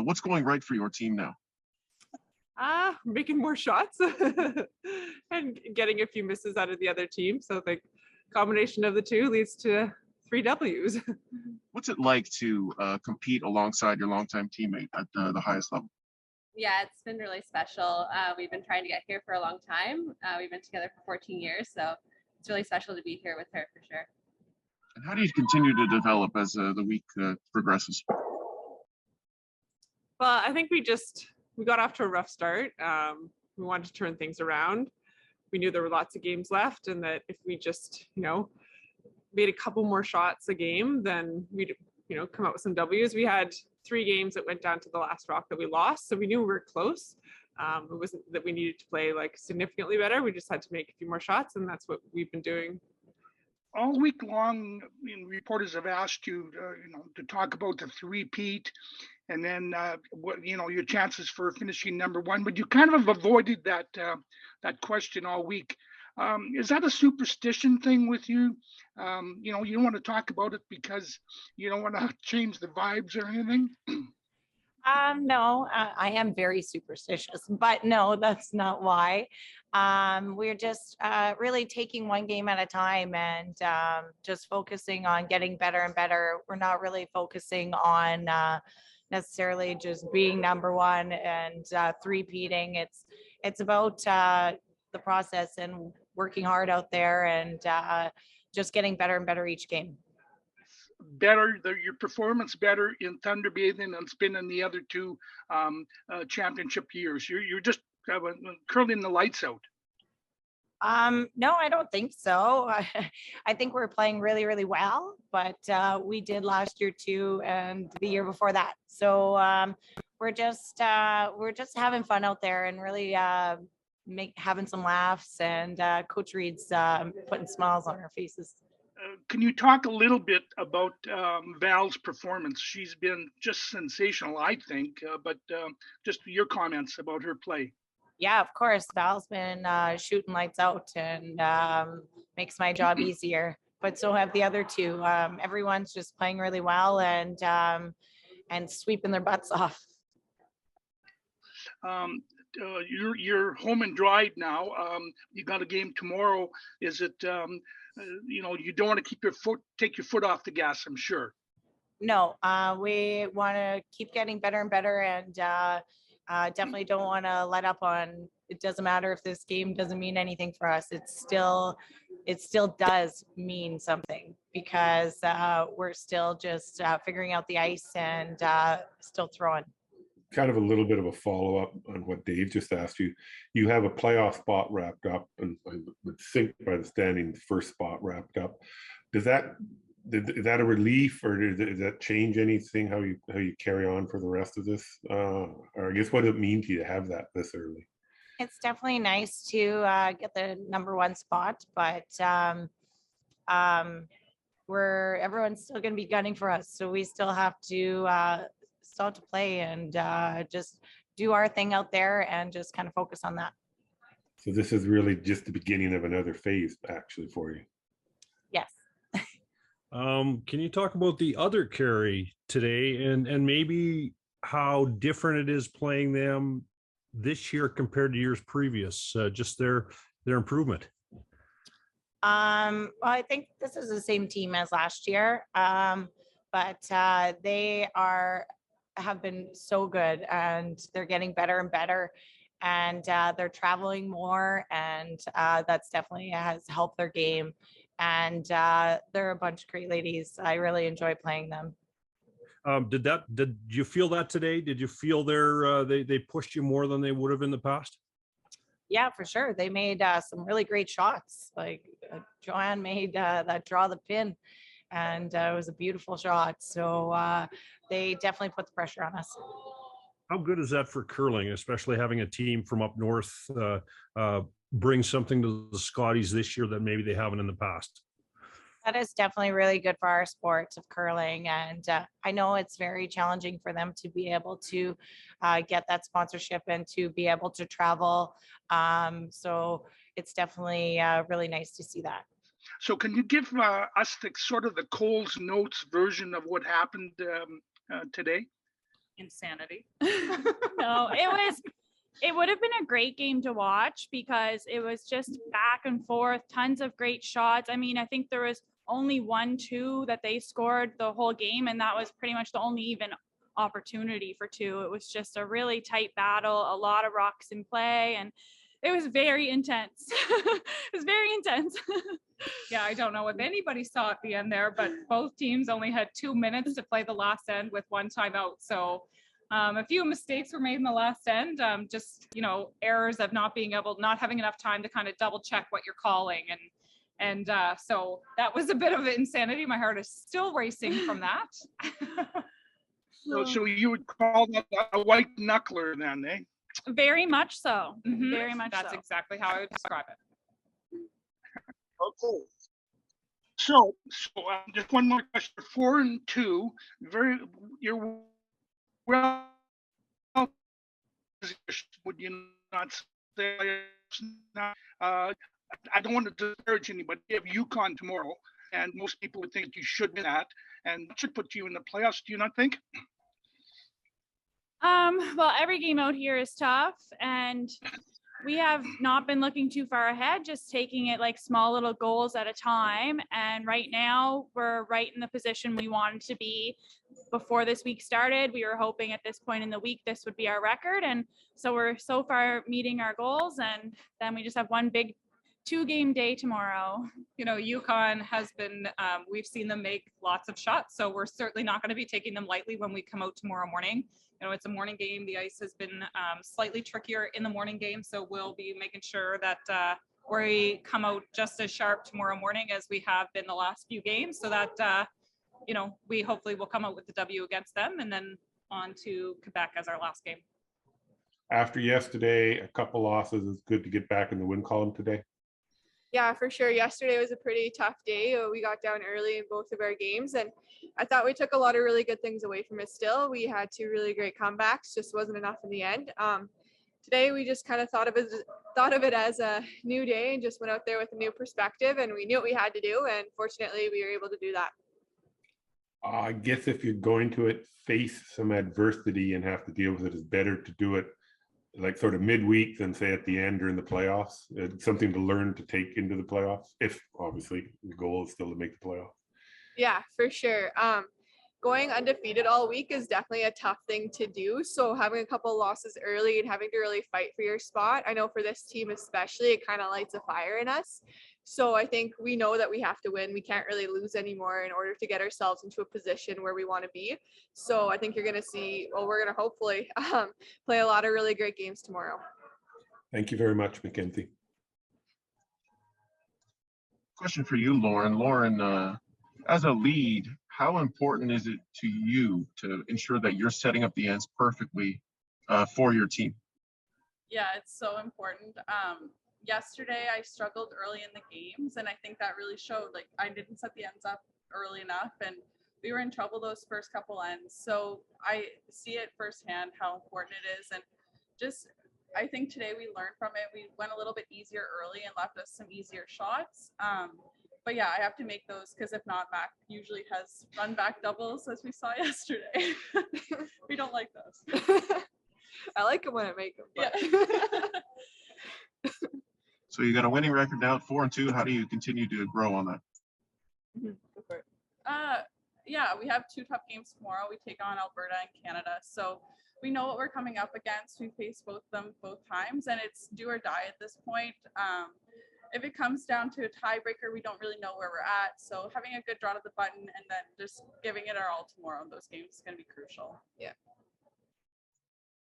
What's going right for your team now? Making more shots and getting a few misses out of the other team. So the combination of the two leads to 3 W's. What's it like to compete alongside your longtime teammate at the highest level? Yeah, it's been really special. We've been trying to get here for a long time. We've been together for 14 years, so it's really special to be here with her for sure. And how do you continue to develop as the week progresses? Well, I think we got off to a rough start. We wanted to turn things around. We knew there were lots of games left, and that if we just, made a couple more shots a game, then we'd, come out with some W's. We had 3 games that went down to the last rock that we lost, so we knew we were close. It wasn't that we needed to play like significantly better. We just had to make a few more shots, and that's what we've been doing. All week long, reporters have asked you, to talk about the three-peat, and then your chances for finishing number 1. But you kind of avoided that question all week. Is that a superstition thing with you? You don't want to talk about it because you don't want to change the vibes or anything? No, I am very superstitious, but no, that's not why. We're just really taking one game at a time and just focusing on getting better and better. We're not really focusing on necessarily just being number 1 and three-peating. It's about the process and working hard out there and just getting better and better each game. Better, your performance better in Thunder Bathing and spinning the other 2 championship years. You're just curling the lights out. No, I don't think so. I think we're playing really, really well, but we did last year too, and the year before that. So we're just having fun out there and really having some laughs, and Coach Reed's putting smiles on our faces. Can you talk a little bit about Val's performance? She's been just sensational, I think, but just your comments about her play. Yeah, of course. Val's been shooting lights out and makes my job easier, but so have the other 2. Everyone's just playing really well and sweeping their butts off. You're home and dry now. You got a game tomorrow. Is it, you don't want to take your foot off the gas, I'm sure. No, we want to keep getting better and better, and definitely don't want to let up on. It doesn't matter if this game doesn't mean anything for us. It still does mean something, because we're still just figuring out the ice and still throwing. Kind of a little bit of a follow-up on what Dave just asked you. You have a playoff spot wrapped up, and I would think by the standings, first spot wrapped up. Is that a relief, or does that change anything how you carry on for the rest of this? Or I guess what does it mean to you to have that this early? It's definitely nice to get the number 1 spot, but everyone's still going to be gunning for us, so we still have to play and just do our thing out there and just kind of focus on that. So this is really just the beginning of another phase, actually, for you. Yes. Can you talk about the other Kerri today and maybe how different it is playing them this year compared to years previous, just their improvement? Well, I think this is the same team as last year, but they have been so good, and they're getting better and better, and they're traveling more, and that's definitely has helped their game. And they're a bunch of great ladies. I really enjoy playing them. Did you feel that today? Did you feel they pushed you more than they would have in the past? Yeah, for sure. They made some really great shots. Like Joanne made that draw the pin, and it was a beautiful shot. So they definitely put the pressure on us. How good is that for curling, especially having a team from up north bring something to the Scotties this year that maybe they haven't in the past? That is definitely really good for our sport of curling. And I know it's very challenging for them to be able to get that sponsorship and to be able to travel. So it's definitely really nice to see that. So can you give us the sort of the Coles Notes version of what happened today? insanity. No, it would have been a great game to watch because it was just back and forth, tons of great shots. I mean, I think there was only 1-2 that they scored the whole game, and that was pretty much the only even opportunity for 2. It was just a really tight battle, a lot of rocks in play, and it was very intense. It was very intense. Yeah, I don't know if anybody saw at the end there, but both teams only had 2 minutes to play the last end with 1 timeout. So a few mistakes were made in the last end, just, errors of not having enough time to kind of double check what you're calling. And so that was a bit of insanity. My heart is still racing from that. So you would call that a white knuckler then, eh? Very much so. Mhm. Very much That's so. exactly how I would describe it. Okay. So just one more question. 4 and 2, you're well. Would you not say? I don't want to discourage anybody. You have UConn tomorrow, and most people would think you should win that, and that should put you in the playoffs. Do you not think? Well, every game out here is tough, and we have not been looking too far ahead, just taking it like small little goals at a time. And right now we're right in the position we wanted to be before this week started. We were hoping at this point in the week, this would be our record. And so we're so far meeting our goals, and then we just have one big 2-game day tomorrow. UConn has been, we've seen them make lots of shots, so we're certainly not going to be taking them lightly when we come out tomorrow morning. It's a morning game. The ice has been slightly trickier in the morning game, so we'll be making sure that we come out just as sharp tomorrow morning as we have been the last few games, so that we hopefully will come out with the W against them, and then on to Quebec as our last game. After yesterday, a couple losses, it's good to get back in the win column today. Yeah, for sure. Yesterday was a pretty tough day. We got down early in both of our games, and I thought we took a lot of really good things away from it still. We had 2 really great comebacks, just wasn't enough in the end. Today we just kind of thought of it as a new day and just went out there with a new perspective, and we knew what we had to do, and fortunately we were able to do that. I guess if you're going to face some adversity and have to deal with it, it's better to do it like sort of midweek than say at the end or in the playoffs. It's something to learn to take into the playoffs, if obviously the goal is still to make the playoffs. Yeah, for sure. Going undefeated all week is definitely a tough thing to do. So having a couple losses early and having to really fight for your spot, I know for this team especially, it kind of lights a fire in us. So I think we know that we have to win. We can't really lose anymore in order to get ourselves into a position where we want to be. So I think you're going to see, we're going to hopefully play a lot of really great games tomorrow. Thank you very much, Mackenzie. Question for you, Lauren. Lauren, as a lead, how important is it to you to ensure that you're setting up the ends perfectly for your team? Yeah, it's so important. Yesterday I struggled early in the games, and I think that really showed. Like, I didn't set the ends up early enough, and we were in trouble those first couple ends. So I see it firsthand how important it is, and just I think today we learned from it. We went a little bit easier early and left us some easier shots. But yeah, I have to make those, because if not, Mac usually has run back doubles, as we saw yesterday. We don't like those. I like them when I make them. But. Yeah. So you got a winning record now at 4 and 2. How do you continue to grow on that? Go for it. Yeah, we have 2 tough games tomorrow. We take on Alberta and Canada. So we know what we're coming up against. We face both times, and it's do or die at this point. If it comes down to a tiebreaker, we don't really know where we're at. So having a good draw to the button and then just giving it our all tomorrow in those games is going to be crucial. Yeah.